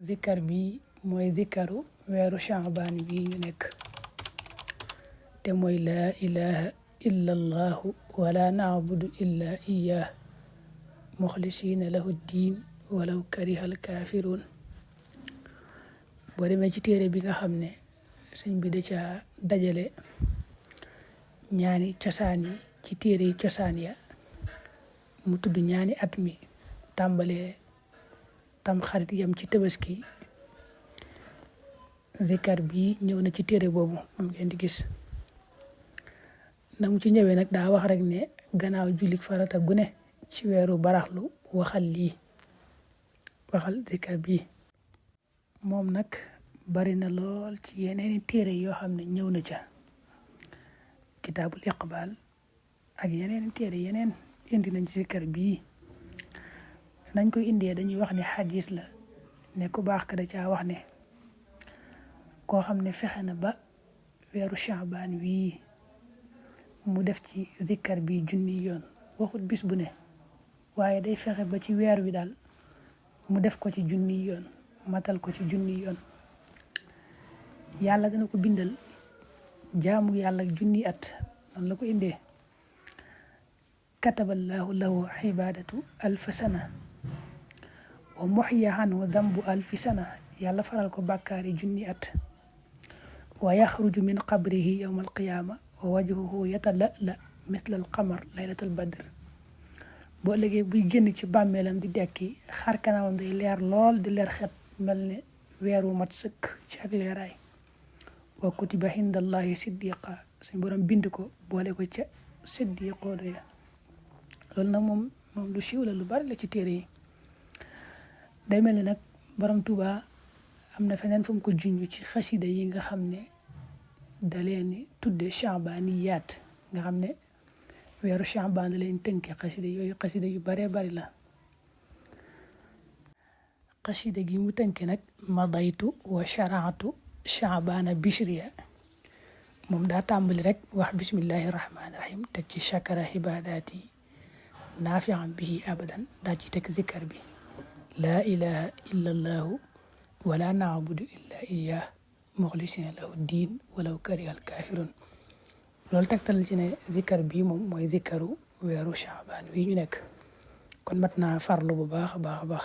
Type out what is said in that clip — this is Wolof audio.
zikkar bi mooy zikkaru weeru Shaabaan wi ñu nekk te mooy laa ilaha illa allahu wala naabudu illa iyyah muxlisiina lahu diin walaw karihal kaafiruun. boo demee ci téere bi nga xam ne sëñ bi da ca dajale ñaani cosaan yi ci téere yi cosaan ya mu tudd ñaani at mi tàmbalee tam xarit yam ci tabaski, zikar bi ñëw na ci téere boobu moom ngeen di gis. na mu ci ñëwee nag daa wax rek ne gannaaw jullik farata gune ci weeru baraxlu waxal zikar bi. moom nag bari na lool ci yeneeni téere yoo xam ne ñëw na ca kitaabul iqbaal ak yeneen téere yeneen indi nañ ci zikar bii. nañ koy indee dañuy wax ne xadis la ne ku baax ka da caa wax ne koo xam ne fexe na ba weeru Shaabaan wii mu def ci zikar bi junni yoon, waxut bis bu ne waaye day fexe ba ci weer wi daal mu def ko ci junni yoon, matal ko ci junni yoon, yàlla dana ko bindal jaamu yàlla junni at. noonu la ko indee kataballahu lahu ibadatu alfa sana wa muxya anhu dambu alfi sana. yàlla faral ko bàkkaari junni at. wa yaxruju min qabrihi yawma alqiyaama wa wajhuhu yatala'la misla alqamar laylatal badr. boo léegi buy génn ci bàmmeelam di dekki xar kanamam day leer lool di leer xet mel ne weer wu mat sëkk ci ak leeraay. wa kutiba indallahi siddiqa, suñ borom bind ko boole ko ca siddiqoo ya. loolu nag moom lu siiw la, lu bari la ci téere yi. day mel ni nag borom Tuuba am na feneen fu mu ko junj ci xasida yi nga xam ne da leen ni tudde Shaabaaniyaat, nga xam ne weeru Shaabaan la leen tënke. xasida yooyu xasida yu baree bari la. xasida gi mu tënke nag madaytu wa sharaatu Shaabaana bishriya, moom daa tàmbali rek wax bismillahi rahmaani rahim teg ci shakara ibadaati naafian bihi abadan daa ci teg zikar bi laa ilaha illa allahu wala naabudu illa iyyah muxlisina lahu diin walaw karihal kaafiruun. loolu tegtal ci ne zikar bi moom mooy zikaru weeru Shaabaan wi ñu nekk. kon mat naa farlu bu baax a baax a baax.